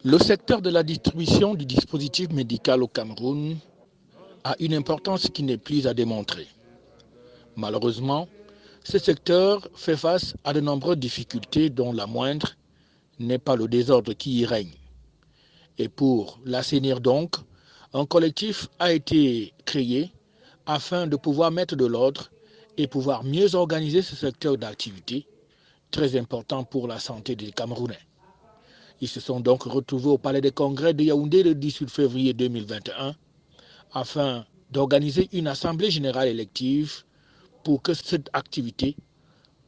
Le secteur de la distribution du dispositif médical au Cameroun a une importance qui n'est plus à démontrer. Malheureusement, ce secteur fait face à de nombreuses difficultés dont la moindre n'est pas le désordre qui y règne. Et pour l'assainir donc, un collectif a été créé afin de pouvoir mettre de l'ordre et pouvoir mieux organiser ce secteur d'activité, très important pour la santé des Camerounais. Ils se sont donc retrouvés au Palais des Congrès de Yaoundé le 18 février 2021 afin d'organiser une assemblée générale élective pour que cette activité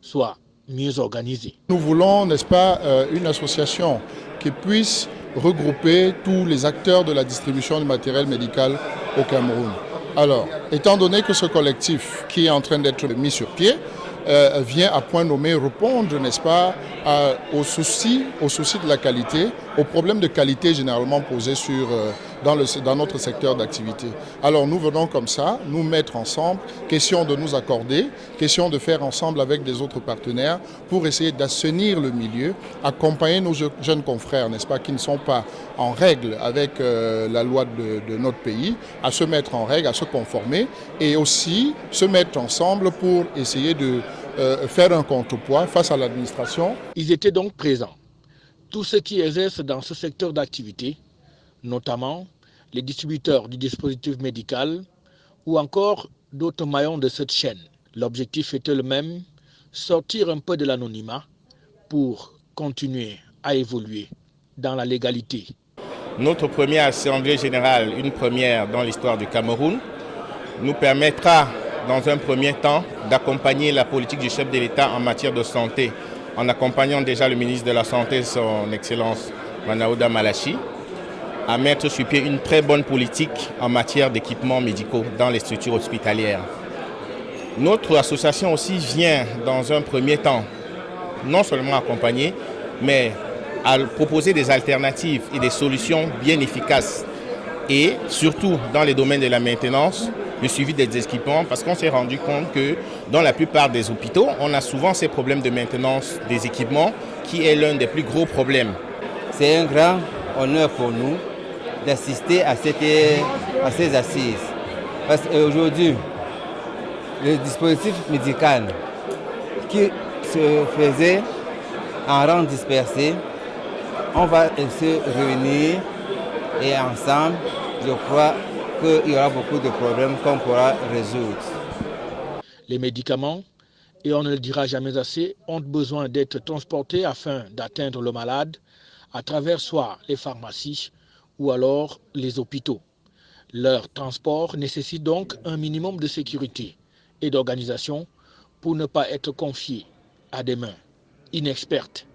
soit mieux organisée. Nous voulons, n'est-ce pas, une association qui puisse regrouper tous les acteurs de la distribution du matériel médical au Cameroun. Alors, étant donné que ce collectif qui est en train d'être mis sur pied vient à point nommé répondre, n'est-ce pas, aux soucis de la qualité, aux problèmes de qualité généralement posés dans notre secteur d'activité. Alors nous venons comme ça, nous mettre ensemble, question de nous accorder, question de faire ensemble avec des autres partenaires pour essayer d'assainir le milieu, accompagner nos jeunes confrères, n'est-ce pas, qui ne sont pas en règle avec la loi de notre pays, à se mettre en règle, à se conformer et aussi se mettre ensemble pour essayer de faire un contrepoids face à l'administration. Ils étaient donc présents. Tous ceux qui exercent dans ce secteur d'activité, notamment les distributeurs du dispositif médical ou encore d'autres maillons de cette chaîne. L'objectif était le même, sortir un peu de l'anonymat pour continuer à évoluer dans la légalité. Notre première assemblée générale, une première dans l'histoire du Cameroun, nous permettra dans un premier temps d'accompagner la politique du chef de l'État en matière de santé, en accompagnant déjà le ministre de la Santé, son Excellence Manaouda Malachi, à mettre sur pied une très bonne politique en matière d'équipements médicaux dans les structures hospitalières. Notre association aussi vient dans un premier temps non seulement accompagner, mais à proposer des alternatives et des solutions bien efficaces et surtout dans les domaines de la maintenance, le suivi des équipements, parce qu'on s'est rendu compte que dans la plupart des hôpitaux, on a souvent ces problèmes de maintenance des équipements qui est l'un des plus gros problèmes. C'est un grand honneur pour nous d'assister à ces assises. Parce qu'aujourd'hui, le dispositif médical qui se faisait en rang dispersé, on va se réunir et ensemble, je crois qu'il y aura beaucoup de problèmes qu'on pourra résoudre. Les médicaments, et on ne le dira jamais assez, ont besoin d'être transportés afin d'atteindre le malade à travers soit les pharmacies ou alors les hôpitaux. Leur transport nécessite donc un minimum de sécurité et d'organisation pour ne pas être confié à des mains inexpertes.